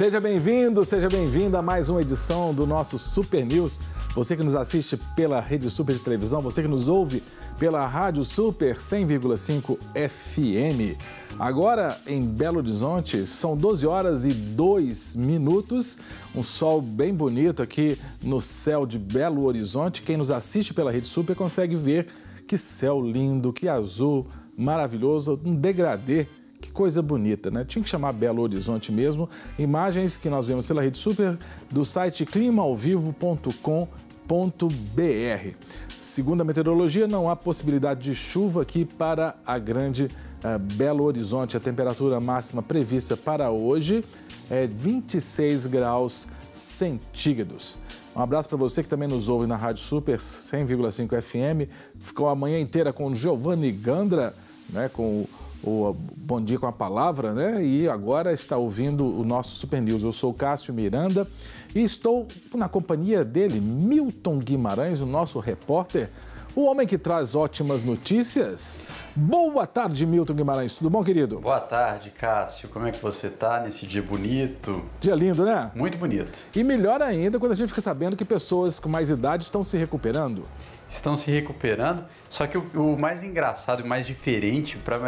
Seja bem-vindo, seja bem-vinda a mais uma edição do nosso Super News. Você que nos assiste pela Rede Super de televisão, você que nos ouve pela Rádio Super 100,5 FM. Agora, em Belo Horizonte, são 12 horas e 2 minutos. Um sol bem bonito aqui no céu de Belo Horizonte. Quem nos assiste pela Rede Super consegue ver que céu lindo, que azul maravilhoso, um degradê. Que coisa bonita, né? Tinha que chamar Belo Horizonte mesmo. Imagens que nós vemos pela Rede Super do site climaauvivo.com.br. Segundo a meteorologia, não há possibilidade de chuva aqui para a grande Belo Horizonte. A temperatura máxima prevista para hoje é 26 graus centígrados. Um abraço para você que também nos ouve na Rádio Super 100,5 FM. Ficou a manhã inteira com o Giovanni Gandra, né, com o Bom Dia com a Palavra, né? E agora está ouvindo o nosso Super News. Eu sou o Cássio Miranda e estou na companhia dele, Milton Guimarães, o nosso repórter, o homem que traz ótimas notícias. Boa tarde, Milton Guimarães. Tudo bom, querido? Boa tarde, Cássio. Como é que você tá nesse dia bonito? Dia lindo, né? Muito bonito. E melhor ainda quando a gente fica sabendo que pessoas com mais idade estão se recuperando. Estão se recuperando, só que o mais engraçado e mais diferente, para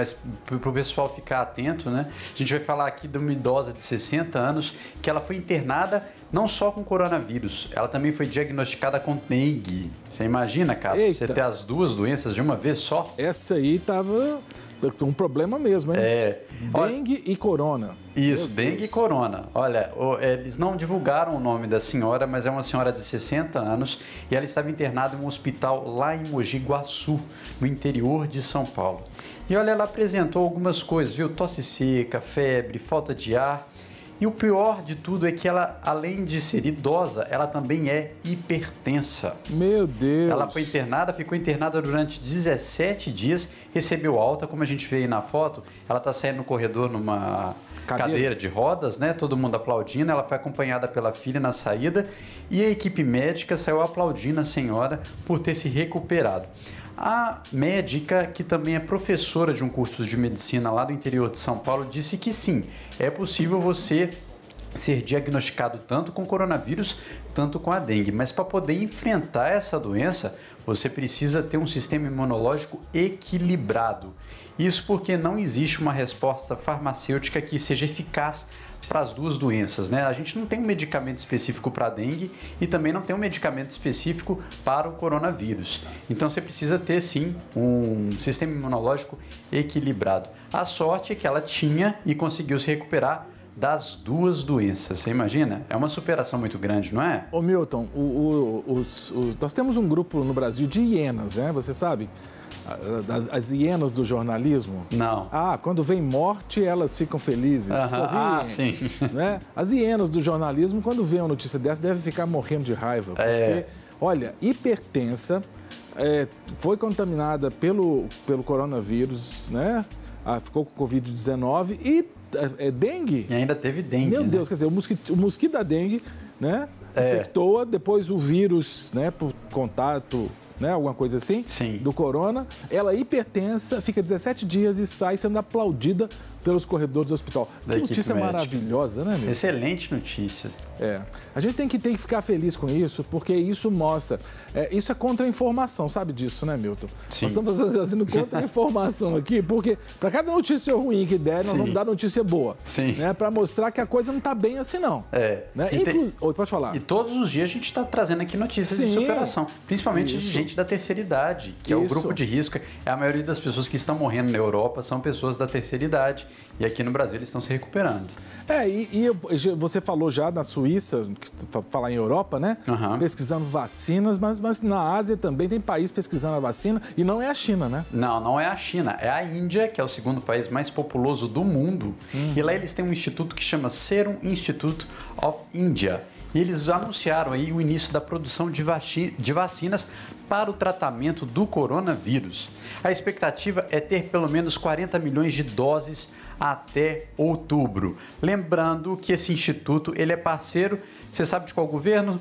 o pessoal ficar atento, né? A gente vai falar aqui de uma idosa de 60 anos que ela foi internada não só com coronavírus, ela também foi diagnosticada com dengue. Você imagina, Cássio, você ter as duas doenças de uma vez só? Essa aí tava um problema mesmo, hein? Dengue e corona. Isso, dengue e corona. Olha, eles não divulgaram o nome da senhora, mas é uma senhora de 60 anos e ela estava internada em um hospital lá em Mogi Guaçu, no interior de São Paulo. E olha, ela apresentou algumas coisas, viu? Tosse seca, febre, falta de ar. E o pior de tudo é que ela, além de ser idosa, ela também é hipertensa. Meu Deus! Ela foi internada, ficou internada durante 17 dias, recebeu alta, como a gente vê aí na foto. Ela está saindo no corredor numa cadeira de rodas, né? Todo mundo aplaudindo. Ela foi acompanhada pela filha na saída e a equipe médica saiu aplaudindo a senhora por ter se recuperado. A médica, que também é professora de um curso de medicina lá do interior de São Paulo, disse que sim, é possível você ser diagnosticado tanto com coronavírus, tanto com a dengue. Mas para poder enfrentar essa doença, você precisa ter um sistema imunológico equilibrado. Isso porque não existe uma resposta farmacêutica que seja eficaz para as duas doenças, né? A gente não tem um medicamento específico para a dengue e também não tem um medicamento específico para o coronavírus. Então você precisa ter sim um sistema imunológico equilibrado. A sorte é que ela tinha e conseguiu se recuperar das duas doenças. Você imagina? É uma superação muito grande, não é? Ô Milton, nós temos um grupo no Brasil de hienas, né? Você sabe? As hienas do jornalismo. Não. Quando vem morte, elas ficam felizes, sorriem. Sim. Né? As hienas do jornalismo, quando vê uma notícia dessa, devem ficar morrendo de raiva. Porque, olha, hipertensa, foi contaminada pelo coronavírus, né? Ficou com Covid-19 e dengue. E ainda teve dengue. Meu Deus, quer dizer, o mosquito da dengue, né? Infectou, depois o vírus, né? Por contato, né? Alguma coisa assim, sim, do corona. Ela é hipertensa, fica 17 dias e sai sendo aplaudida pelos corredores do hospital. Que notícia maravilhosa, né, meu? Excelente notícia. A gente tem que ficar feliz com isso, porque isso mostra... isso é contra-informação, sabe disso, né, Milton? Sim. Nós estamos fazendo contra-informação aqui, porque para cada notícia ruim que der, nós vamos dar notícia boa. Sim. Né, para mostrar que a coisa não está bem assim, não. Né? Pode falar. E todos os dias a gente está trazendo aqui notícias de superação, principalmente de gente da terceira idade, que é o grupo de risco. A maioria das pessoas que estão morrendo na Europa são pessoas da terceira idade. E aqui no Brasil eles estão se recuperando. Você falou já na Suíça, falar em Europa, né? Pesquisando vacinas, mas na Ásia também tem país pesquisando a vacina e não é a China, né? Não é a China, é a Índia, que é o segundo país mais populoso do mundo. E lá eles têm um instituto que chama Serum Institute of India. E eles anunciaram aí o início da produção de vacinas para o tratamento do coronavírus. A expectativa é ter pelo menos 40 milhões de doses até outubro. Lembrando que esse instituto ele é parceiro, você sabe de qual governo?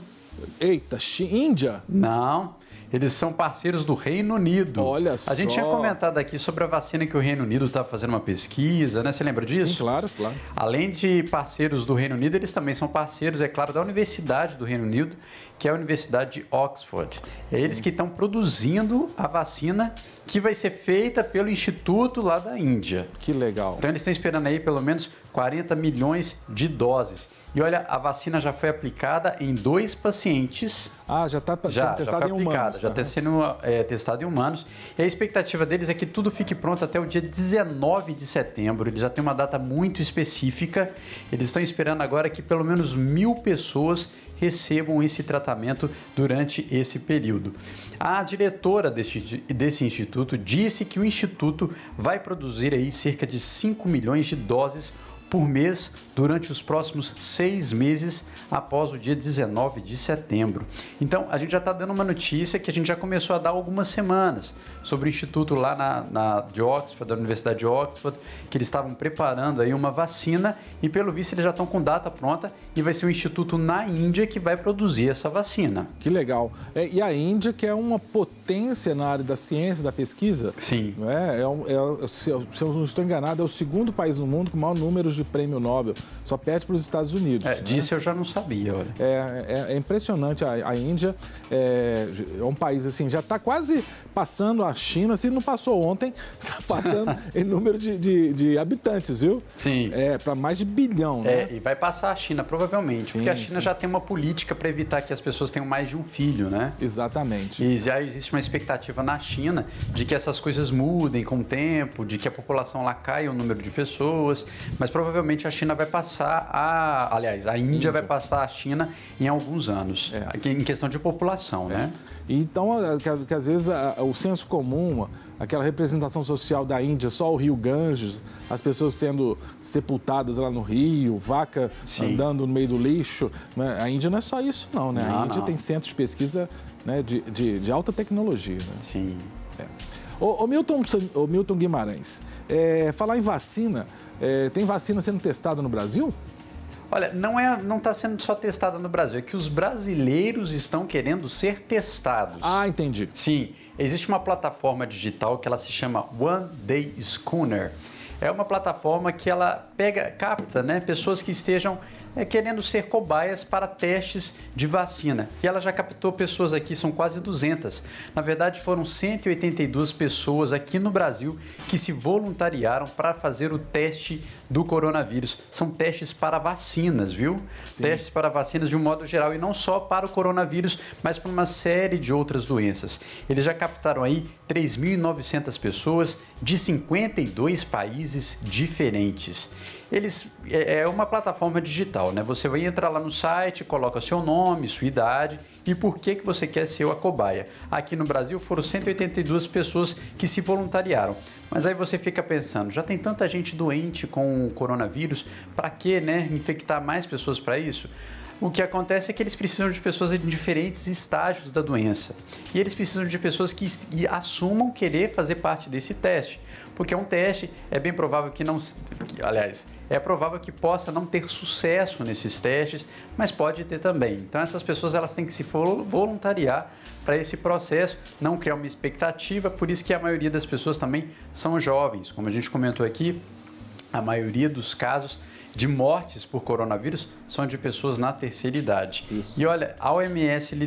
Eita, Índia? Não. Eles são parceiros do Reino Unido. Olha só. A gente tinha comentado aqui sobre a vacina que o Reino Unido está fazendo uma pesquisa, né? Você lembra disso? Sim, claro, claro. Além de parceiros do Reino Unido, eles também são parceiros, é claro, da Universidade do Reino Unido, que é a Universidade de Oxford. É eles que estão produzindo a vacina que vai ser feita pelo Instituto lá da Índia. Que legal. Então eles estão esperando aí pelo menos 40 milhões de doses. E olha, a vacina já foi aplicada em 2 pacientes. Ah, já está sendo testada em humanos. Já está sendo testado em humanos. E a expectativa deles é que tudo fique pronto até o dia 19 de setembro. Eles já têm uma data muito específica. Eles estão esperando agora que pelo menos 1.000 pessoas recebam esse tratamento durante esse período. A diretora desse instituto disse que o instituto vai produzir aí cerca de 5 milhões de doses por mês durante os próximos 6 meses após o dia 19 de setembro. Então, a gente já está dando uma notícia que a gente já começou a dar algumas semanas sobre o instituto lá de Oxford, da Universidade de Oxford, que eles estavam preparando aí uma vacina e, pelo visto, eles já estão com data pronta e vai ser um instituto na Índia que vai produzir essa vacina. Que legal. E a Índia, que é uma potência na área da ciência, da pesquisa. Sim. Se eu não estou enganado, é o segundo país no mundo com maior número de prêmio Nobel. Só perde para os Estados Unidos. Disso eu já não sabia, olha. É impressionante. A Índia é um país assim, já está quase passando a China, se não passou ontem, está passando em número de habitantes, viu? Sim. Para mais de bilhão, né? E vai passar a China, provavelmente, porque a China já tem uma política para evitar que as pessoas tenham mais de um filho, né? Exatamente. E já existe uma expectativa na China de que essas coisas mudem com o tempo, de que a população lá caia o número de pessoas, mas provavelmente a China vai passar a Índia vai passar a China em alguns anos, em questão de população, né? Então, que às vezes o senso comum, aquela representação social da Índia, só o rio Ganges, as pessoas sendo sepultadas lá no rio, vaca andando no meio do lixo, né? A Índia não é só isso não, né? A Índia tem centros de pesquisa, né, de alta tecnologia, né? Sim. Ô Milton Guimarães, falar em vacina, tem vacina sendo testada no Brasil? Olha, não está sendo só testada no Brasil, é que os brasileiros estão querendo ser testados. Ah, entendi. Sim, existe uma plataforma digital que ela se chama One Day Schooner. É uma plataforma que ela capta, né, pessoas que estejam querendo ser cobaias para testes de vacina. E ela já captou pessoas aqui, são quase 200. Na verdade, foram 182 pessoas aqui no Brasil que se voluntariaram para fazer o teste do coronavírus. São testes para vacinas, viu? Sim. Testes para vacinas de um modo geral e não só para o coronavírus, mas para uma série de outras doenças. Eles já captaram aí 3.900 pessoas de 52 países diferentes. É uma plataforma digital, né? Você vai entrar lá no site, coloca seu nome, sua idade e por que você quer ser a cobaia. Aqui no Brasil foram 182 pessoas que se voluntariaram. Mas aí você fica pensando, já tem tanta gente doente com o coronavírus, para que, né, infectar mais pessoas para isso? O que acontece é que eles precisam de pessoas em diferentes estágios da doença. E eles precisam de pessoas que assumam querer fazer parte desse teste. Porque é um teste, é bem provável que não... Aliás, é provável que possa não ter sucesso nesses testes, mas pode ter também. Então essas pessoas elas têm que se voluntariar para esse processo, não criar uma expectativa, por isso que a maioria das pessoas também são jovens. Como a gente comentou aqui, a maioria dos casos de mortes por coronavírus são de pessoas na terceira idade. Isso. E olha, a OMS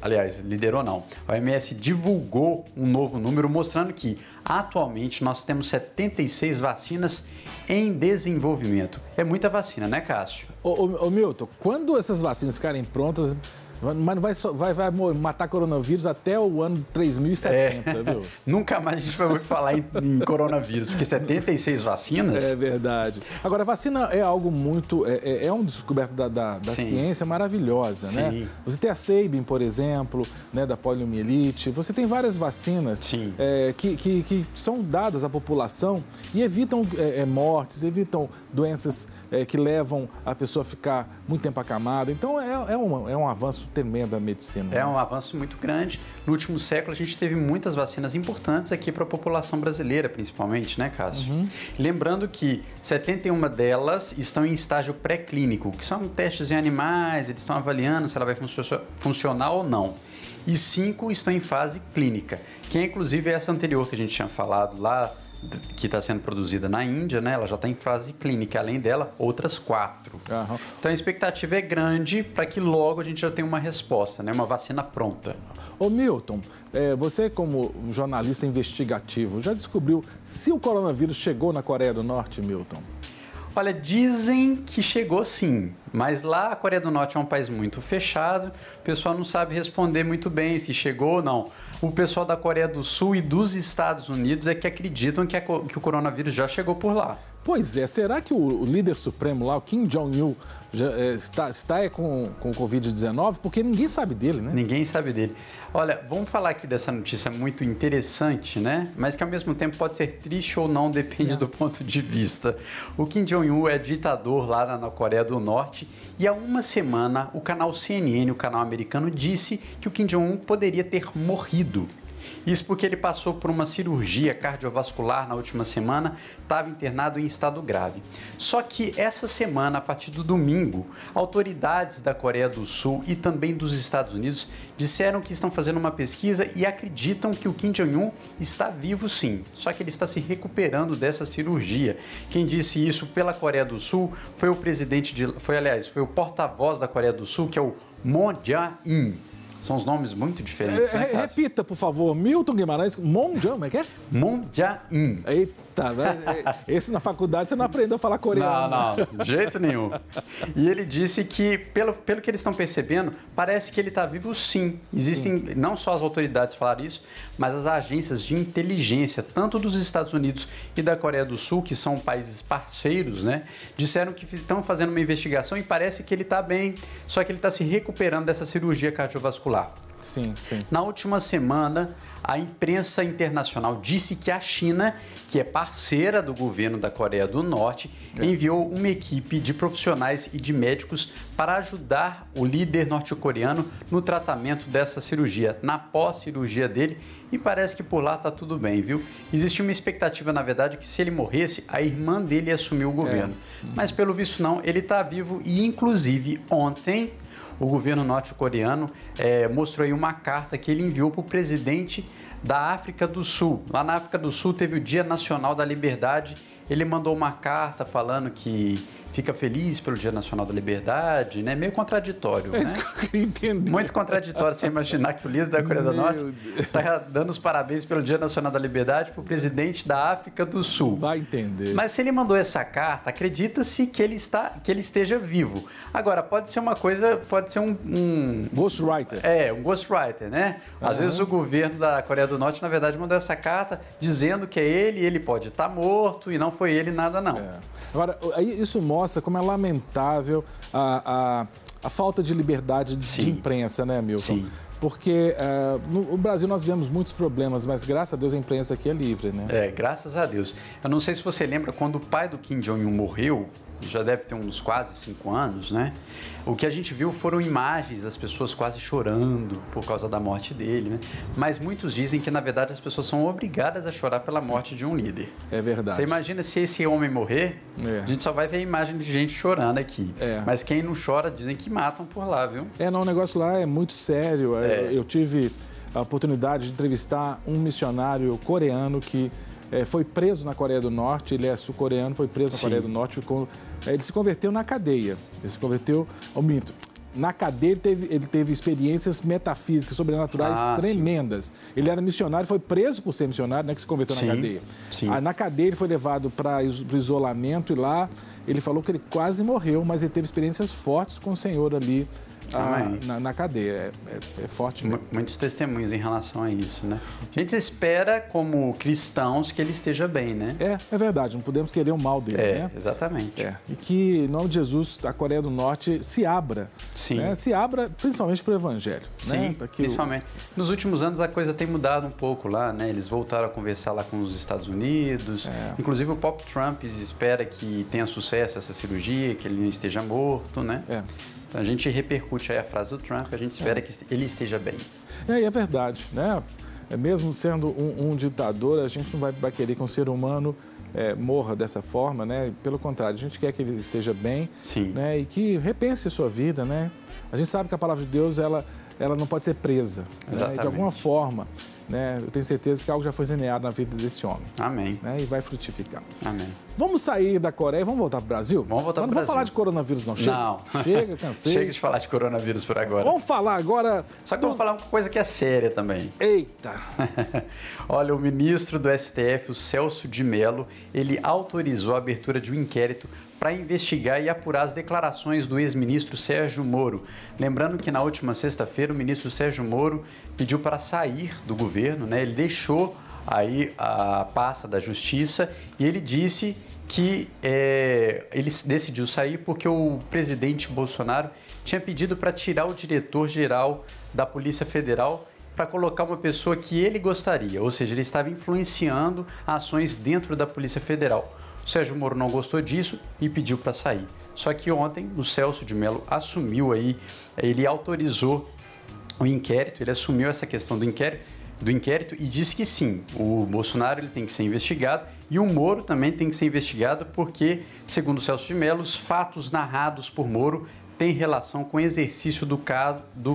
a OMS divulgou um novo número mostrando que atualmente nós temos 76 vacinas em desenvolvimento. É muita vacina, né, Cássio? Ô Milton, quando essas vacinas ficarem prontas, mas vai matar coronavírus até o ano 3070, viu? Nunca mais a gente vai ouvir falar em coronavírus, porque 76 vacinas... É verdade. Agora, a vacina é algo muito... É uma descoberta da ciência maravilhosa, né? Você tem a Sabin, por exemplo, né, da poliomielite. Você tem várias vacinas que são dadas à população e evitam mortes, evitam doenças que levam a pessoa a ficar muito tempo acamada. Então, é um avanço tremendo da medicina. É um avanço muito grande. No último século, a gente teve muitas vacinas importantes aqui para a população brasileira, principalmente, né, Cássio? Uhum. Lembrando que 71 delas estão em estágio pré-clínico, que são testes em animais, eles estão avaliando se ela vai funcionar ou não. e 5 estão em fase clínica, que é inclusive essa anterior que a gente tinha falado lá, que está sendo produzida na Índia, né? Ela já está em fase clínica, além dela, outras 4. Uhum. Então a expectativa é grande para que logo a gente já tenha uma resposta, né? Uma vacina pronta. Ô Milton, você como jornalista investigativo, já descobriu se o coronavírus chegou na Coreia do Norte, Milton? Olha, dizem que chegou sim, mas lá a Coreia do Norte é um país muito fechado, o pessoal não sabe responder muito bem se chegou ou não. O pessoal da Coreia do Sul e dos Estados Unidos é que acreditam que o coronavírus já chegou por lá. Pois é, será que o líder supremo lá, o Kim Jong-il, está com o Covid-19? Porque ninguém sabe dele, né? Ninguém sabe dele. Olha, vamos falar aqui dessa notícia muito interessante, né? Mas que ao mesmo tempo pode ser triste ou não, depende do ponto de vista. O Kim Jong-un é ditador lá na Coreia do Norte e há uma semana o canal CNN, o canal americano, disse que o Kim Jong-un poderia ter morrido. Isso porque ele passou por uma cirurgia cardiovascular na última semana, estava internado em estado grave. Só que essa semana, a partir do domingo, autoridades da Coreia do Sul e também dos Estados Unidos disseram que estão fazendo uma pesquisa e acreditam que o Kim Jong-un está vivo sim, só que ele está se recuperando dessa cirurgia. Quem disse isso pela Coreia do Sul foi o foi o porta-voz da Coreia do Sul, que é o Moon Jae-in. São os nomes muito diferentes, né, repita, por favor. Milton Guimarães, Moon Jae-in, como é que é? Moon Jae-in. Eita, esse na faculdade você não aprendeu a falar coreano. Não, de jeito nenhum. E ele disse que, pelo que eles estão percebendo, parece que ele está vivo sim. Existem, não só as autoridades falaram isso, mas as agências de inteligência, tanto dos Estados Unidos e da Coreia do Sul, que são países parceiros, né, disseram que estão fazendo uma investigação e parece que ele está bem, só que ele está se recuperando dessa cirurgia cardiovascular. Sim, sim. Na última semana, a imprensa internacional disse que a China, que é parceira do governo da Coreia do Norte, enviou uma equipe de profissionais e de médicos para ajudar o líder norte-coreano no tratamento dessa cirurgia, na pós-cirurgia dele, e parece que por lá está tudo bem, viu? Existia uma expectativa, na verdade, que se ele morresse, a irmã dele ia assumir o governo. Mas pelo visto não, ele está vivo e, inclusive, ontem o governo norte-coreano mostrou aí uma carta que ele enviou para o presidente da África do Sul. Lá na África do Sul teve o Dia Nacional da Liberdade. Ele mandou uma carta falando que fica feliz pelo Dia Nacional da Liberdade, né? Meio contraditório, né? Isso que eu queria entender. Muito contraditório você imaginar que o líder da Coreia do Norte está dando os parabéns pelo Dia Nacional da Liberdade para o presidente da África do Sul. Vai entender. Mas se ele mandou essa carta, acredita-se que ele esteja vivo. Agora, pode ser uma coisa, pode ser um ghostwriter. Um ghostwriter, né? Às vezes o governo da Coreia do Norte, na verdade, mandou essa carta dizendo que é ele pode estar morto e não foi ele nada, não. Agora, isso mostra como é lamentável a falta de liberdade de imprensa, né, Milton? Sim. Porque no Brasil nós vivemos muitos problemas, mas graças a Deus a imprensa aqui é livre, né? Graças a Deus. Eu não sei se você lembra, quando o pai do Kim Jong-un morreu, já deve ter uns quase 5 anos, né? O que a gente viu foram imagens das pessoas quase chorando por causa da morte dele, né? Mas muitos dizem que, na verdade, as pessoas são obrigadas a chorar pela morte de um líder. É verdade. Você imagina se esse homem morrer, a gente só vai ver a imagem de gente chorando aqui. Mas quem não chora, dizem que matam por lá, viu? Não, o negócio lá é muito sério. Eu tive a oportunidade de entrevistar um missionário coreano que foi preso na Coreia do Norte, ele é sul-coreano, foi preso na Coreia do Norte, ele se converteu na cadeia, ele se converteu ao mito. Na cadeia ele teve experiências metafísicas, sobrenaturais tremendas. Ele era missionário, foi preso por ser missionário, né, que se converteu na cadeia. Na cadeia ele foi levado para o isolamento e lá ele falou que ele quase morreu, mas ele teve experiências fortes com o Senhor ali. Na cadeia. É forte mesmo. Muitos testemunhos em relação a isso, né? A gente espera, como cristãos, que ele esteja bem, né? É verdade, não podemos querer o mal dele, né? Exatamente. E que, em nome de Jesus, a Coreia do Norte se abra. Né? Se abra principalmente para o Evangelho. Sim, né? principalmente. Nos últimos anos a coisa tem mudado um pouco lá, né? Eles voltaram a conversar lá com os Estados Unidos. Inclusive o próprio Trump espera que tenha sucesso essa cirurgia, que ele não esteja morto, né? Então a gente repercute aí a frase do Trump, a gente espera que ele esteja bem. É verdade, né? Mesmo sendo um ditador, a gente não vai querer que um ser humano morra dessa forma, né? Pelo contrário, a gente quer que ele esteja bem, né? E que repense a sua vida, né? A gente sabe que a palavra de Deus, ela ela não pode ser presa. Né? De alguma forma, né? Eu tenho certeza que algo já foi semeado na vida desse homem. Amém. Né? E vai frutificar. Amém. Vamos sair da Coreia e vamos voltar para o Brasil? Vamos voltar para o Brasil. Não vamos falar de coronavírus, não. Chega. Não. Chega, cansei. Chega de falar de coronavírus por agora. Vamos falar agora... Só que vamos falar uma coisa que é séria também. Eita! Olha, o ministro do STF, o Celso de Mello, ele autorizou a abertura de um inquérito para investigar e apurar as declarações do ex-ministro Sérgio Moro. Lembrando que na última sexta-feira o ministro Sérgio Moro pediu para sair do governo, né? Ele deixou aí a pasta da Justiça e ele disse que ele decidiu sair porque o presidente Bolsonaro tinha pedido para tirar o diretor-geral da Polícia Federal para colocar uma pessoa que ele gostaria, ou seja, ele estava influenciando ações dentro da Polícia Federal. O Sérgio Moro não gostou disso e pediu para sair. Só que ontem o Celso de Mello assumiu aí, ele autorizou o inquérito, ele assumiu essa questão do inquérito e disse que sim, o Bolsonaro ele tem que ser investigado e o Moro também tem que ser investigado porque, segundo o Celso de Mello, os fatos narrados por Moro têm relação com o exercício do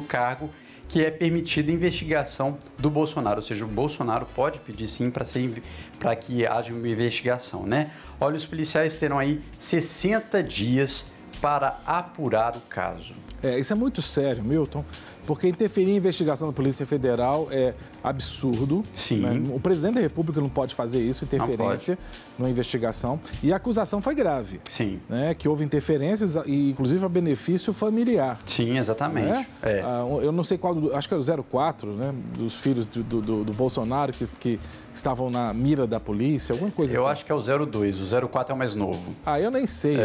cargo que é permitida a investigação do Bolsonaro, ou seja, o Bolsonaro pode pedir sim para que haja uma investigação, né? Olha, os policiais terão aí 60 dias para apurar o caso. Isso é muito sério, Milton, porque interferir em investigação da Polícia Federal é absurdo. Sim. Né? O presidente da República não pode fazer isso, interferência numa investigação. E a acusação foi grave. Sim. Né? Que houve interferências, inclusive a benefício familiar. Sim, exatamente. Né? Eu não sei qual, acho que é o 04, né? Dos filhos do Bolsonaro que estavam na mira da polícia, alguma coisa assim. Eu acho que é o 02, o 04 é o mais novo. Eu nem sei.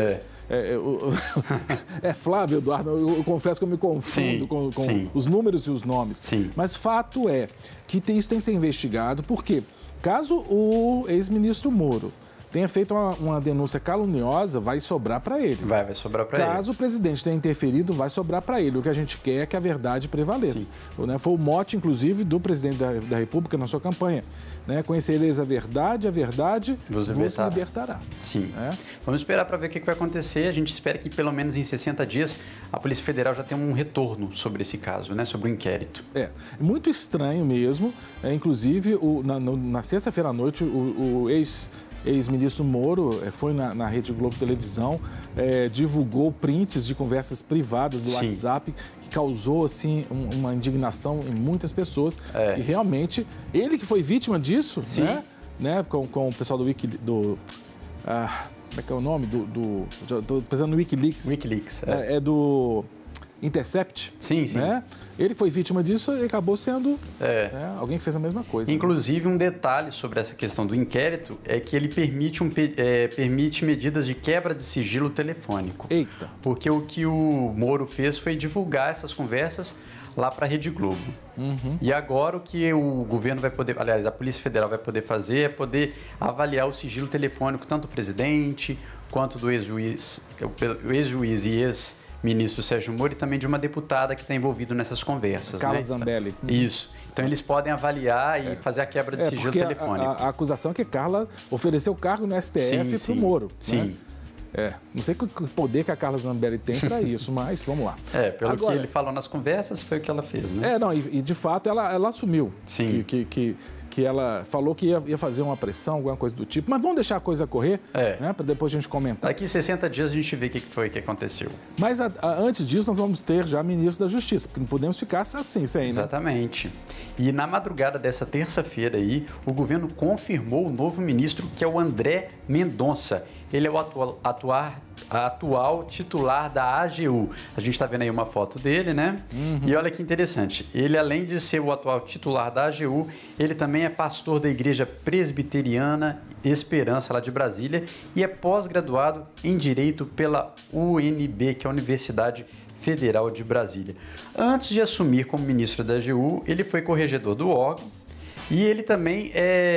Flávio, Eduardo, eu confesso que eu me confundo com os números e os nomes. Sim. Mas fato é que isso tem que ser investigado, porque caso o ex-ministro Moro tenha feito uma denúncia caluniosa, vai sobrar para ele. Vai sobrar para ele. Caso o presidente tenha interferido, vai sobrar para ele. O que a gente quer é que a verdade prevaleça. Né? Foi o mote, inclusive, do presidente da República na sua campanha. Né? Conhecereis a verdade vos libertará. Sim. Vamos esperar para ver o que vai acontecer. A gente espera que, pelo menos em 60 dias, a Polícia Federal já tenha um retorno sobre esse caso, né? Sobre o inquérito. Muito estranho mesmo. Inclusive, na sexta-feira à noite, o ex-ministro Moro foi na Rede Globo Televisão, divulgou prints de conversas privadas do WhatsApp, que causou assim, uma indignação em muitas pessoas. E realmente, ele que foi vítima disso, né, com o pessoal do como é que é o nome? Estou pensando no Wikileaks. Wikileaks, é do Intercept. Sim. Né? Ele foi vítima disso e acabou sendo alguém que fez a mesma coisa. Inclusive, um detalhe sobre essa questão do inquérito é que ele permite medidas de quebra de sigilo telefônico. Eita! Porque o que o Moro fez foi divulgar essas conversas lá para a Rede Globo. E agora o que o governo vai poder, aliás, a Polícia Federal vai poder fazer é poder avaliar o sigilo telefônico tanto do presidente quanto do ex-juiz e ex-ministro Sérgio Moro e também de uma deputada que está envolvida nessas conversas. Carla Zambelli. Isso. Então eles podem avaliar e fazer a quebra de sigilo telefônico. A acusação é que Carla ofereceu o cargo no STF para o Moro. Sim. Né? Não sei que poder que a Carla Zambelli tem para isso, mas vamos lá. Pelo que ele falou nas conversas, foi o que ela fez, né? E de fato ela assumiu. Sim. Que ela falou que ia fazer uma pressão, alguma coisa do tipo. Mas vamos deixar a coisa correr, né, para depois a gente comentar. Daqui 60 dias a gente vê o que foi que aconteceu. Mas antes disso, nós vamos ter já ministro da Justiça, porque não podemos ficar assim, sem, né? Exatamente. E na madrugada dessa terça-feira aí, o governo confirmou o novo ministro, que é o André Mendonça. Ele é o atual titular da AGU. A gente está vendo aí uma foto dele, né? E olha que interessante. Ele, além de ser o atual titular da AGU, ele também é pastor da Igreja Presbiteriana Esperança, lá de Brasília, e é pós-graduado em Direito pela UNB, que é a Universidade Federal de Brasília. Antes de assumir como ministro da AGU, ele foi corregedor do órgão E ele também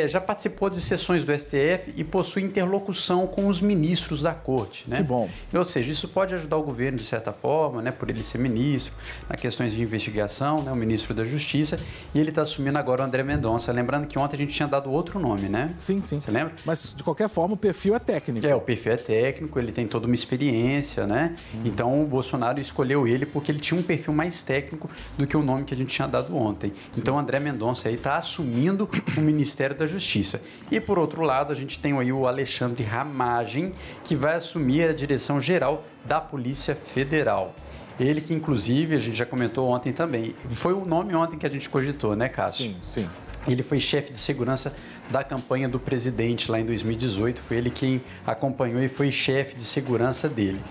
já participou de sessões do STF e possui interlocução com os ministros da corte, né? Que bom. Ou seja, isso pode ajudar o governo de certa forma, né? Por ele ser ministro, nas questões de investigação, né? O ministro da Justiça, e ele está assumindo agora o André Mendonça. Lembrando que ontem a gente tinha dado outro nome, né? Sim, sim. Você lembra? Mas, de qualquer forma, o perfil é técnico. O perfil é técnico, ele tem toda uma experiência, né? Então, o Bolsonaro escolheu ele porque ele tinha um perfil mais técnico do que o nome que a gente tinha dado ontem. Sim. Então, o André Mendonça aí está assumindo o Ministério da Justiça. E, por outro lado, a gente tem aí o Alexandre Ramagem, que vai assumir a direção geral da Polícia Federal. Ele que, inclusive, a gente já comentou ontem também, foi o nome ontem que a gente cogitou, né, Cássio? Sim, sim. Ele foi chefe de segurança da campanha do presidente lá em 2018, foi ele quem acompanhou e foi chefe de segurança dele.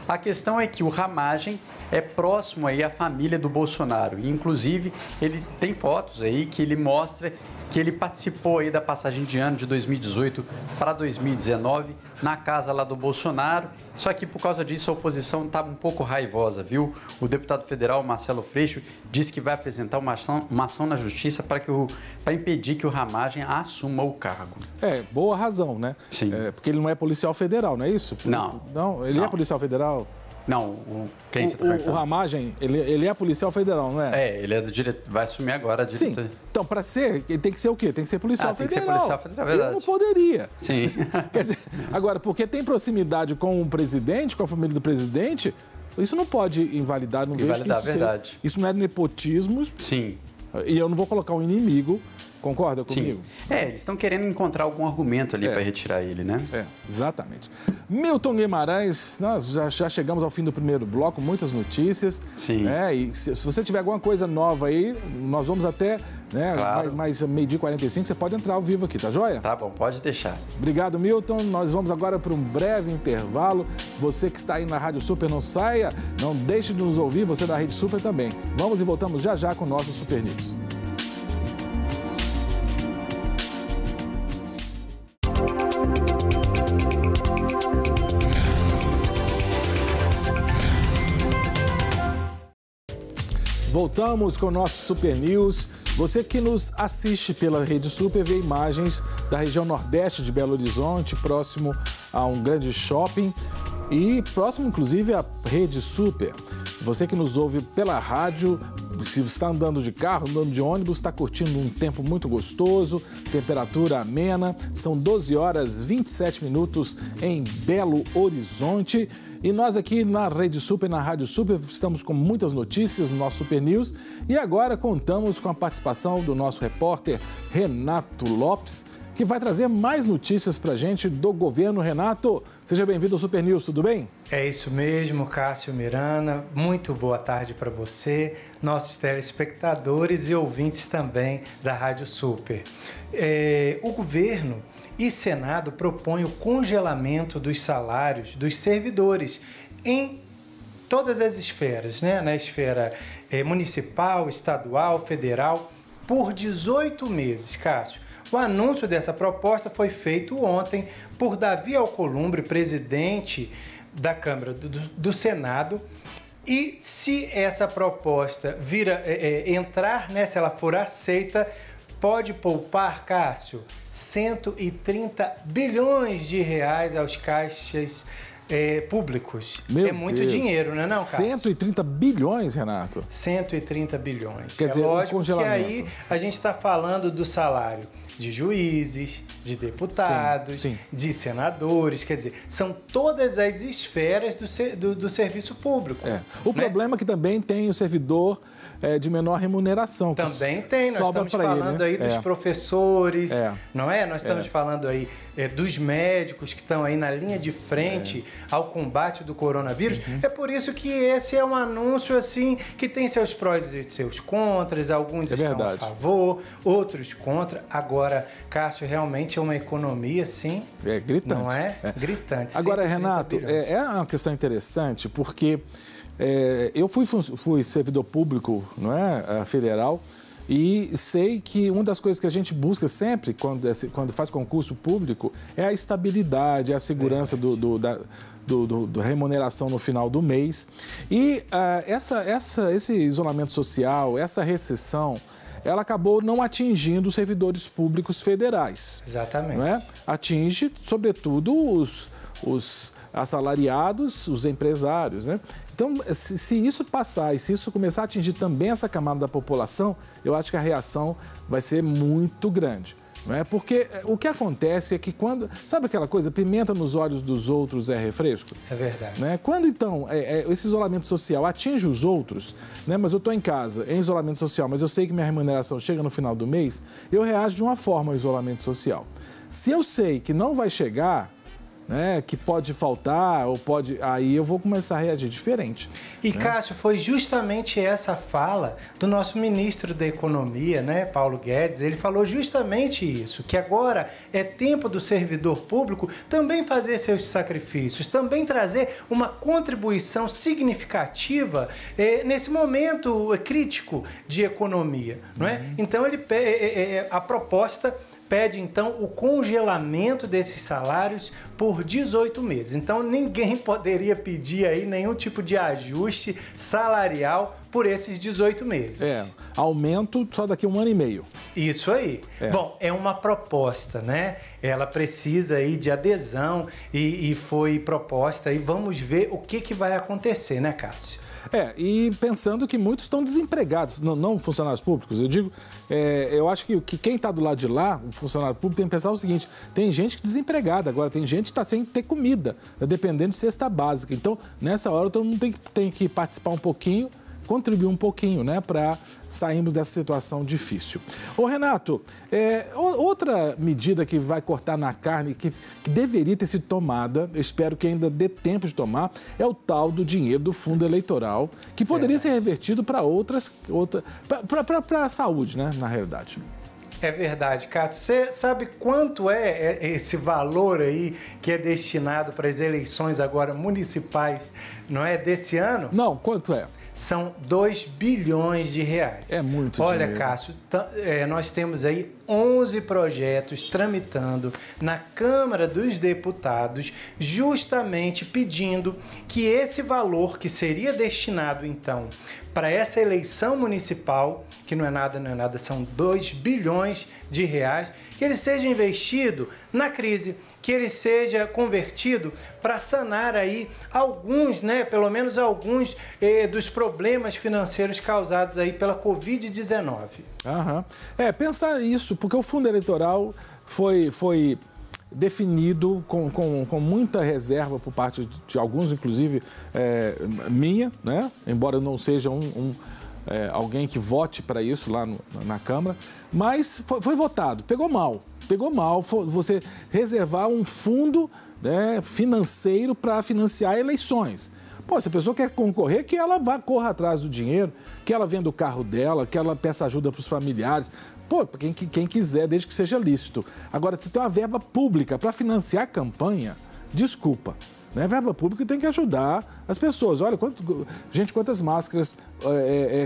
A questão é que o Ramagem é próximo aí à família do Bolsonaro, e inclusive ele tem fotos aí que ele mostra que ele participou aí da passagem de ano de 2018 para 2019 na casa lá do Bolsonaro. Só que por causa disso a oposição está um pouco raivosa, viu? O deputado federal Marcelo Freixo disse que vai apresentar uma ação na justiça para impedir que o Ramagem assuma o cargo. Boa razão, né? Sim. Porque ele não é policial federal, não é isso? Não. Não, ele é policial federal? Não, quem você está perguntando? O Ramagem, ele é policial federal, não é? Ele é do diretor, vai assumir agora a diretoria. Sim, então para ser, ele tem que ser o quê? Tem que ser policial federal. Tem que ser policial federal, é verdade. Ele não poderia. Sim. Quer dizer, agora, porque tem proximidade com o presidente, com a família do presidente, isso não pode invalidar, não vejo que isso verdade. Isso não é nepotismo. Sim. E eu não vou colocar um inimigo. Concorda comigo? Sim. Eles estão querendo encontrar algum argumento ali para retirar ele, né? Exatamente. Milton Guimarães, nós já chegamos ao fim do primeiro bloco, muitas notícias. Sim. E se você tiver alguma coisa nova aí, nós vamos até claro. mais meio-dia e 45, você pode entrar ao vivo aqui, tá joia? Tá bom, pode deixar. Obrigado, Milton. Nós vamos agora para um breve intervalo. Você que está aí na Rádio Super, não saia, não deixe de nos ouvir, você da Rede Super também. Vamos e voltamos já já com o nosso Super News. Voltamos com o nosso Super News. Você que nos assiste pela Rede Super vê imagens da região nordeste de Belo Horizonte, próximo a um grande shopping e próximo, inclusive, à Rede Super. Você que nos ouve pela rádio, se você está andando de carro, andando de ônibus, está curtindo um tempo muito gostoso, temperatura amena, são 12 horas 27 minutos em Belo Horizonte. E nós aqui na Rede Super, na Rádio Super, estamos com muitas notícias no nosso Super News. E agora contamos com a participação do nosso repórter Renato Lopes, que vai trazer mais notícias para a gente do governo. Renato, seja bem-vindo ao Super News, tudo bem? É isso mesmo, Cássio Miranda. Muito boa tarde para você, nossos telespectadores e ouvintes também da Rádio Super. O governo e Senado propõem o congelamento dos salários dos servidores em todas as esferas, né? Na esfera municipal, estadual, federal, por 18 meses, Cássio. O anúncio dessa proposta foi feito ontem por Davi Alcolumbre, presidente da Câmara do Senado. E se essa proposta entrar, né, se ela for aceita, pode poupar, Cássio, 130 bilhões de reais aos caixas públicos. Meu muito Deus. Dinheiro, não é não, Cássio? 130 bilhões, Renato? 130 bilhões. Quer dizer, lógico que aí a gente está falando do salário de juízes, de deputados, sim. de senadores, quer dizer, são todas as esferas do serviço público. O problema é que também tem o servidor de menor remuneração. Também tem, nós estamos falando aí dos professores, não é? Nós estamos falando aí dos médicos que estão aí na linha de frente ao combate do coronavírus. É por isso que esse é um anúncio assim que tem seus prós e seus contras, alguns estão a favor, outros contra. Agora, Cássio, realmente é uma economia, sim, gritante. Não é? Gritante. Agora, Renato, é uma questão interessante porque eu fui servidor público, não é, federal, e sei que uma das coisas que a gente busca sempre quando faz concurso público é a estabilidade, a segurança da remuneração no final do mês. E esse isolamento social, essa recessão, ela acabou não atingindo os servidores públicos federais. Exatamente. Não é? Atinge, sobretudo, os assalariados, os empresários, né? Então, se isso passar e se isso começar a atingir também essa camada da população, eu acho que a reação vai ser muito grande. Não é? Porque o que acontece é que quando... Sabe aquela coisa, pimenta nos olhos dos outros é refresco? É verdade. Né? Quando, então, esse isolamento social atinge os outros, né? Mas eu estou em casa, em isolamento social, mas eu sei que minha remuneração chega no final do mês, eu reajo de uma forma ao isolamento social. Se eu sei que não vai chegar, né, que pode faltar, ou pode... aí eu vou começar a reagir diferente. E, né? Cássio, foi justamente essa fala do nosso ministro da Economia, né, Paulo Guedes. Ele falou justamente isso, que agora é tempo do servidor público também fazer seus sacrifícios, também trazer uma contribuição significativa nesse momento crítico de economia. Não é? Então, a proposta pede, então, o congelamento desses salários por 18 meses. Então, ninguém poderia pedir aí nenhum tipo de ajuste salarial por esses 18 meses. Aumento só daqui a 1 ano e meio. Isso aí. Bom, é uma proposta, né? Ela precisa aí de adesão e foi proposta e vamos ver o que vai acontecer, né, Cássio? E pensando que muitos estão desempregados, não funcionários públicos. Eu digo, eu acho que quem está do lado de lá, o funcionário público, tem que pensar o seguinte: tem gente desempregada agora, tem gente que está sem ter comida, dependendo de cesta básica. Então, nessa hora, todo mundo tem que participar um pouquinho, contribuir um pouquinho, né, para sairmos dessa situação difícil. Ô, Renato, outra medida que vai cortar na carne, que deveria ter sido tomada, eu espero que ainda dê tempo de tomar, é o tal do dinheiro do fundo eleitoral, que poderia ser revertido para para a saúde, né, na realidade. É verdade, Cássio. Você sabe quanto é esse valor aí que é destinado para as eleições agora municipais, não é, desse ano? Não, quanto é? São 2 bilhões de reais. É muito dinheiro. Olha, Cássio, nós temos aí 11 projetos tramitando na Câmara dos Deputados, justamente pedindo que esse valor que seria destinado, então, para essa eleição municipal, que não é nada, são 2 bilhões de reais, que ele seja investido na crise, que ele seja convertido para sanar aí alguns, né, pelo menos alguns dos problemas financeiros causados aí pela Covid-19. Pensar isso, porque o fundo eleitoral foi definido com muita reserva por parte de alguns, inclusive minha, né, embora eu não seja alguém que vote para isso lá na Câmara, mas foi votado, pegou mal você reservar um fundo, né, financeiro para financiar eleições. Se a pessoa quer concorrer, que ela corra atrás do dinheiro, que ela venda o carro dela, que ela peça ajuda para os familiares. Quem quiser, desde que seja lícito. Agora, se tem uma verba pública para financiar a campanha, desculpa. Né? Verba pública tem que ajudar as pessoas. Olha, quantas máscaras,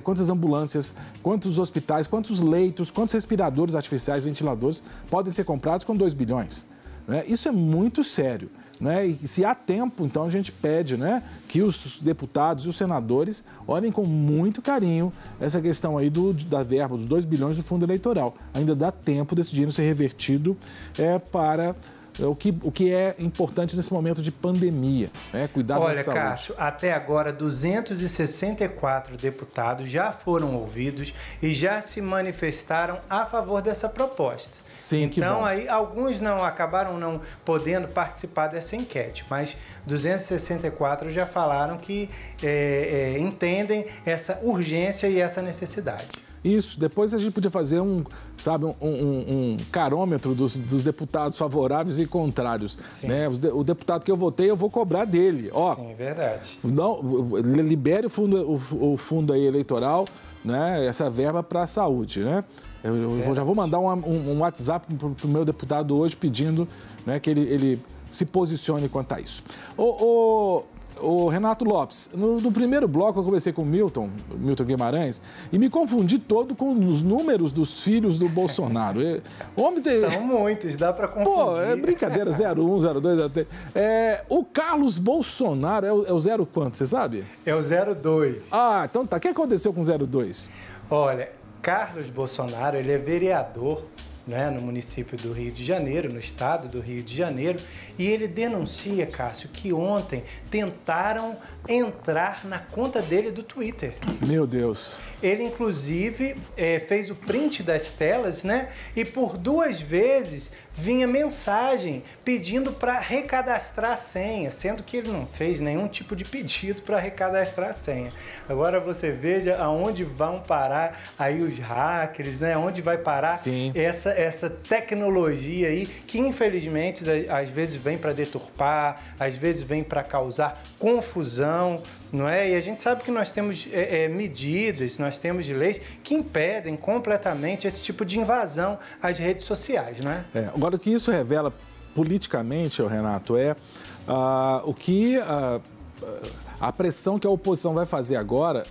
quantas ambulâncias, quantos hospitais, quantos leitos, quantos respiradores artificiais, ventiladores podem ser comprados com 2 bilhões. Né? Isso é muito sério. Né? E se há tempo, então a gente pede, né, que os deputados e os senadores olhem com muito carinho essa questão aí da verba, dos 2 bilhões do fundo eleitoral. Ainda dá tempo desse dinheiro ser revertido para o que é importante nesse momento de pandemia, né? Cuidar da saúde. Olha, Cássio, até agora 264 deputados já foram ouvidos e já se manifestaram a favor dessa proposta. Sim, então, aí alguns acabaram não podendo participar dessa enquete, mas 264 já falaram que entendem essa urgência e essa necessidade. Isso, depois a gente podia fazer um carômetro dos deputados favoráveis e contrários. Né? O deputado que eu votei, eu vou cobrar dele. Sim, é verdade. Não, libere o fundo aí eleitoral, né? Essa verba para a saúde. Né? Eu já vou mandar um WhatsApp para o meu deputado hoje pedindo, né, que ele se posicione quanto a isso. O Renato Lopes, no primeiro bloco eu conversei com o Milton Guimarães e me confundi todo com os números dos filhos do Bolsonaro. São muitos, dá para confundir. É brincadeira, 01, 02, 03. O Carlos Bolsonaro é o 0 quanto, você sabe? É o 02. Então tá. O que aconteceu com o 02? Olha, Carlos Bolsonaro, ele é vereador, né, no município do Rio de Janeiro, no estado do Rio de Janeiro, e ele denuncia, Cássio, que ontem tentaram entrar na conta dele do Twitter. Meu Deus. Ele, inclusive, fez o print das telas, né? E por 2 vezes vinha mensagem pedindo para recadastrar a senha, sendo que ele não fez nenhum tipo de pedido para recadastrar a senha. Agora você veja aonde vão parar aí os hackers, né? Onde vai parar essa tecnologia aí que, infelizmente, às vezes vem para deturpar, às vezes vem para causar confusão, não é? E a gente sabe que nós temos medidas, nós temos leis que impedem completamente esse tipo de invasão às redes sociais, não é? Agora, o que isso revela politicamente, Renato, é o que a pressão que a oposição vai fazer agora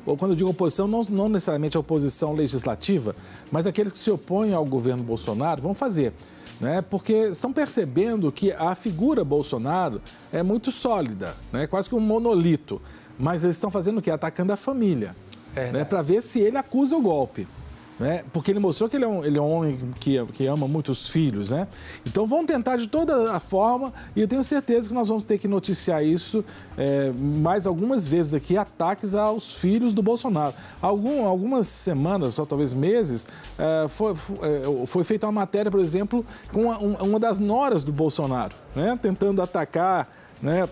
ou quando eu digo oposição, não necessariamente a oposição legislativa, mas aqueles que se opõem ao governo Bolsonaro vão fazer. Né? Porque estão percebendo que a figura Bolsonaro é muito sólida, né? Quase que um monolito. Mas eles estão fazendo o quê? Atacando a família, né? Para ver se ele acusa o golpe. Né? Porque ele mostrou que ele é um homem que ama muito os filhos, né? Então vão tentar de toda a forma, e eu tenho certeza que nós vamos ter que noticiar isso mais algumas vezes aqui, ataques aos filhos do Bolsonaro. Algumas semanas, ou talvez meses, foi feita uma matéria, por exemplo, com uma das noras do Bolsonaro, né? Tentando atacar, né,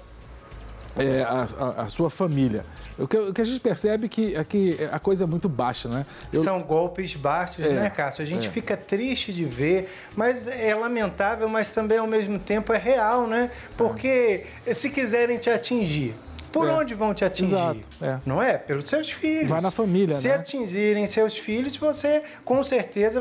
a sua família. O que a gente percebe é que a coisa é muito baixa, né? São golpes baixos, né, Cássio? A gente fica triste de ver, mas é lamentável, mas também ao mesmo tempo é real, né? Porque se quiserem te atingir, por onde vão te atingir? Exato, não é? Pelos seus filhos. Vai na família, Se né? atingirem seus filhos, você com certeza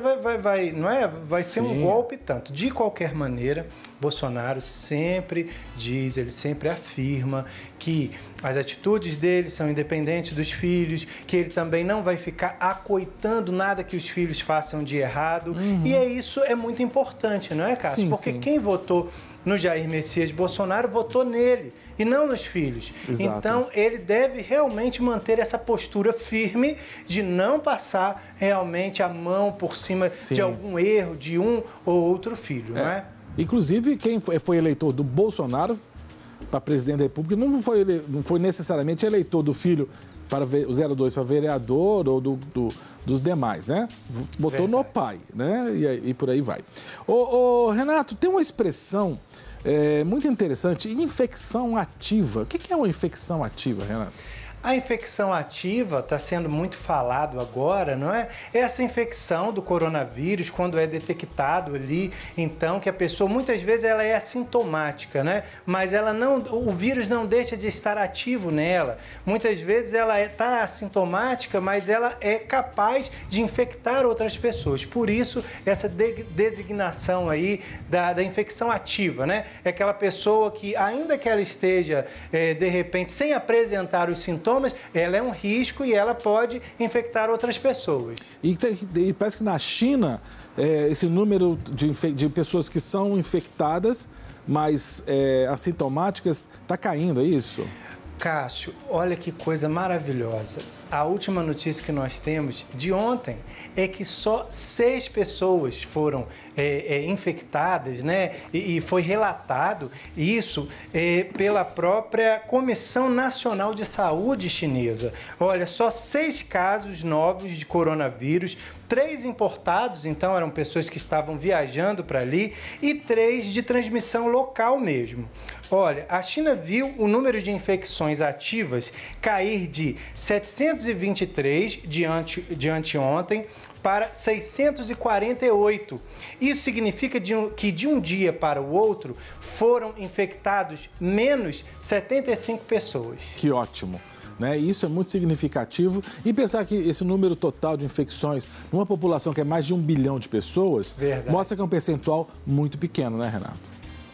vai ser um golpe tanto. De qualquer maneira, Bolsonaro sempre diz, ele sempre afirma que as atitudes dele são independentes dos filhos, que ele também não vai ficar acoitando nada que os filhos façam de errado. E isso é muito importante, não é, Cássio? Porque quem votou no Jair Messias Bolsonaro votou nele e não nos filhos. Exato. Então, ele deve realmente manter essa postura firme de não passar realmente a mão por cima de algum erro de um ou outro filho, não é? Inclusive, quem foi eleitor do Bolsonaro para presidente da República não foi necessariamente eleitor do filho para o 02 para vereador ou dos demais, né? Botou no pai, né? E por aí vai. Renato, tem uma expressão muito interessante, infecção ativa. O que é uma infecção ativa, Renato? A infecção ativa está sendo muito falado agora, não é? Essa infecção do coronavírus, quando é detectado ali, então que a pessoa, muitas vezes ela é assintomática, né? Mas o vírus não deixa de estar ativo nela. Muitas vezes ela está assintomática, mas ela é capaz de infectar outras pessoas. Por isso, essa designação aí da infecção ativa, né? É aquela pessoa que, ainda que ela esteja, de repente, sem apresentar os sintomas, ela é um risco e ela pode infectar outras pessoas. E parece que na China, esse número de pessoas que são infectadas, mas assintomáticas, está caindo, é isso? Cássio, olha que coisa maravilhosa. A última notícia que nós temos de ontem é que só 6 pessoas foram infectadas, né? E foi relatado isso pela própria Comissão Nacional de Saúde chinesa. Olha, só 6 casos novos de coronavírus, 3 importados, então eram pessoas que estavam viajando para ali, e 3 de transmissão local mesmo. Olha, a China viu o número de infecções ativas cair de 723 de anteontem para 648. Isso significa que de um dia para o outro foram infectados menos 75 pessoas. Que ótimo. Né? Isso é muito significativo. E pensar que esse número total de infecções numa população que é mais de 1 bilhão de pessoas, mostra que é um percentual muito pequeno, né, Renato?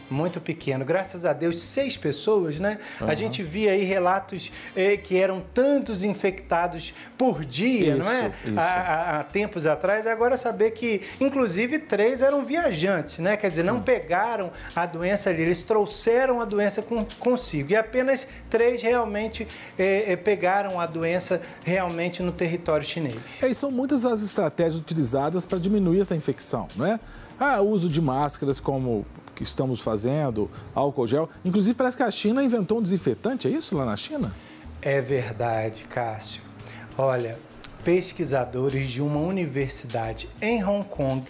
muito pequeno. Graças a Deus, 6 pessoas, né? A gente via aí relatos que eram tantos infectados por dia, não é? Há tempos atrás. Agora saber que, inclusive, 3 eram viajantes, né? Quer dizer, não pegaram a doença ali, eles trouxeram a doença consigo. E apenas 3 realmente pegaram a doença realmente no território chinês. E são muitas as estratégias utilizadas para diminuir essa infecção, não é? O uso de máscaras, como que estamos fazendo, álcool gel. Inclusive, parece que a China inventou um desinfetante, é isso lá na China? É verdade, Cássio. Olha, pesquisadores de uma universidade em Hong Kong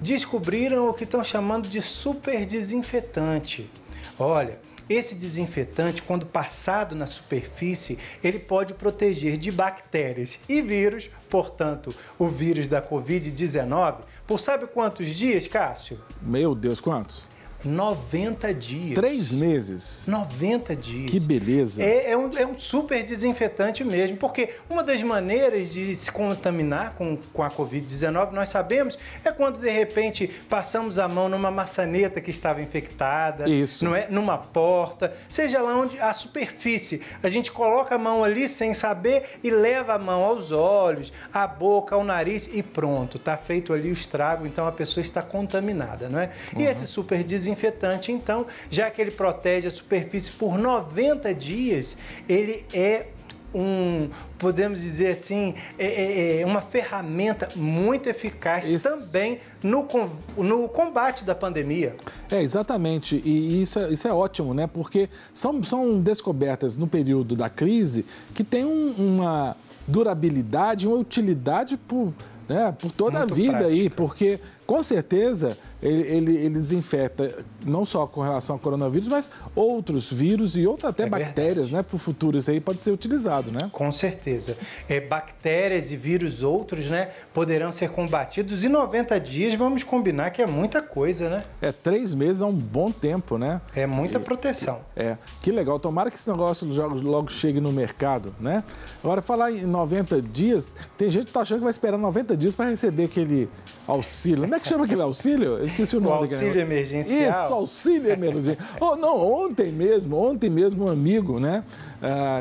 descobriram o que estão chamando de super desinfetante. Olha, esse desinfetante, quando passado na superfície, ele pode proteger de bactérias e vírus, portanto, o vírus da Covid-19, por sabe quantos dias, Cássio? Meu Deus, quantos? 90 dias. 3 meses. 90 dias. Que beleza. É um super desinfetante mesmo, porque uma das maneiras de se contaminar com a Covid-19, nós sabemos, é quando de repente passamos a mão numa maçaneta que estava infectada, isso. Não é? Numa porta, seja lá onde a superfície. A gente coloca a mão ali sem saber e leva a mão aos olhos, à boca, ao nariz e pronto, está feito ali o estrago, então a pessoa está contaminada, não é? E esse super desinfetante, então, já que ele protege a superfície por 90 dias, ele é podemos dizer assim, uma ferramenta muito eficaz também no combate da pandemia. Exatamente, e isso é ótimo, né? Porque são descobertas no período da crise que tem uma durabilidade, uma utilidade por toda a vida prática. Aí, porque com certeza ele desinfeta não só com relação ao coronavírus, mas outros vírus e outras até bactérias, né? Para o futuro, isso aí pode ser utilizado, né? Com certeza. Bactérias e vírus outros, né? Poderão ser combatidos em 90 dias, vamos combinar que é muita coisa, né? 3 meses é um bom tempo, né? É muita proteção. Que legal. Tomara que esse negócio logo chegue no mercado, né? Agora, falar em 90 dias, tem gente que está achando que vai esperar 90 dias para receber aquele auxílio. Como é que chama aquele auxílio? Eu esqueci o nome. O auxílio emergencial. Isso, auxílio emergencial. Ontem mesmo um amigo, né,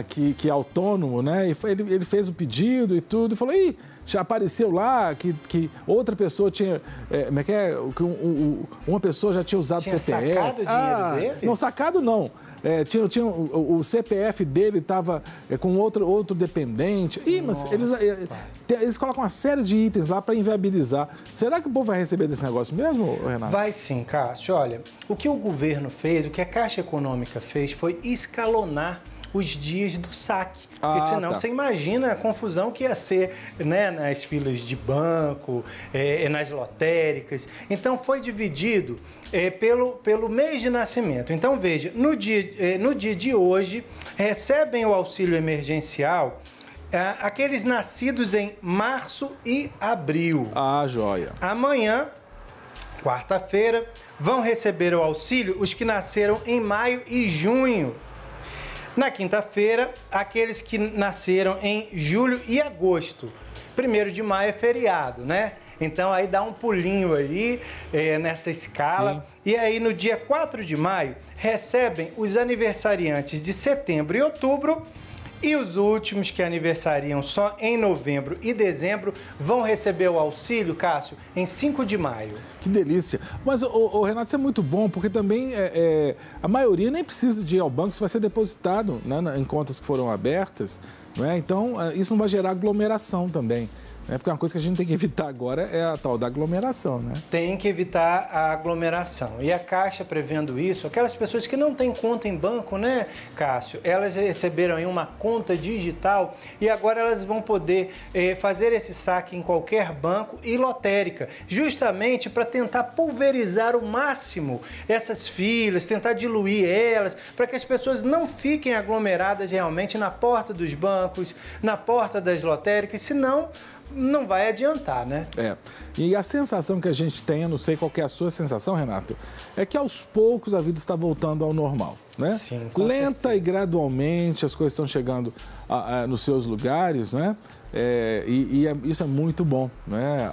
que é autônomo, né, ele fez o pedido e tudo, e falou, já apareceu lá que outra pessoa tinha, uma pessoa já tinha usado o CPF. Sacado o dinheiro dele? Não, sacado não. O CPF dele estava com outro dependente. Mas eles colocam uma série de itens lá para inviabilizar. Será que o povo vai receber desse negócio mesmo, Renato? Vai sim, Cássio. Olha, o que o governo fez, o que a Caixa Econômica fez foi escalonar os dias do saque. Porque senão você imagina a confusão que ia ser, né, nas filas de banco, nas lotéricas. Então foi dividido pelo mês de nascimento. Então veja, no dia de hoje recebem o auxílio emergencial aqueles nascidos em março e abril. Joia. Amanhã, quarta-feira, vão receber o auxílio os que nasceram em maio e junho. Na quinta-feira, aqueles que nasceram em julho e agosto. 1º de maio é feriado, né? Então aí dá um pulinho aí nessa escala. Sim. E aí no dia 4 de maio recebem os aniversariantes de setembro e outubro. E os últimos que aniversariam só em novembro e dezembro vão receber o auxílio, Cássio, em 5 de maio. Que delícia. Mas, Renato, isso é muito bom, porque também a maioria nem precisa de ir ao banco, isso vai ser depositado, né, em contas que foram abertas. Não é? Então, isso não vai gerar aglomeração também. Porque uma coisa que a gente tem que evitar agora é a tal da aglomeração, né? Tem que evitar a aglomeração. E a Caixa prevendo isso, aquelas pessoas que não têm conta em banco, né, Cássio? Elas receberam aí uma conta digital e agora elas vão poder fazer esse saque em qualquer banco e lotérica, justamente para tentar pulverizar o máximo essas filas, tentar diluir elas, para que as pessoas não fiquem aglomeradas realmente na porta dos bancos, na porta das lotéricas, senão não vai adiantar, né? E a sensação que a gente tem, eu não sei qual que é a sua sensação, Renato, é que aos poucos a vida está voltando ao normal, né? Sim, com lenta certeza. E gradualmente as coisas estão chegando nos seus lugares, né? Isso é muito bom, né?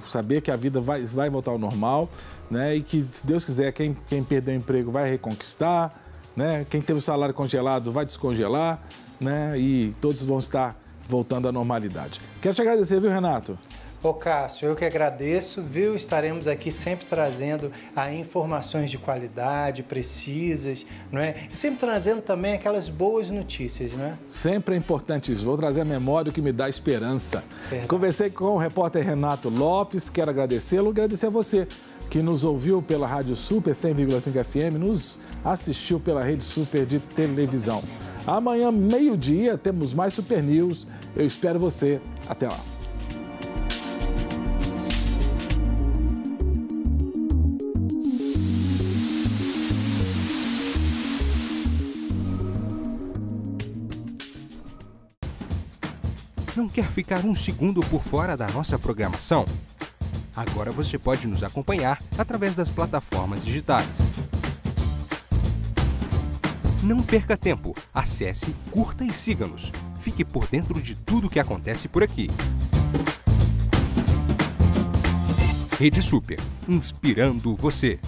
Saber que a vida vai voltar ao normal. né? E que, se Deus quiser, quem perdeu o emprego vai reconquistar, né? Quem teve o salário congelado vai descongelar, né? E todos vão estar voltando à normalidade. Quero te agradecer, viu, Renato? Ô Cássio, eu que agradeço, viu? Estaremos aqui sempre trazendo informações de qualidade, precisas, não é? E sempre trazendo também aquelas boas notícias, não é? Sempre é importante isso. Vou trazer a memória, o que me dá esperança. Verdade. Conversei com o repórter Renato Lopes, quero agradecê-lo, agradecer a você que nos ouviu pela Rádio Super 100,5 FM, nos assistiu pela Rede Super de televisão. Amanhã, meio-dia, temos mais Super News. Eu espero você. Até lá. Não quer ficar um segundo por fora da nossa programação? Agora você pode nos acompanhar através das plataformas digitais. Não perca tempo. Acesse, curta e siga-nos. Fique por dentro de tudo o que acontece por aqui. Rede Super, inspirando você.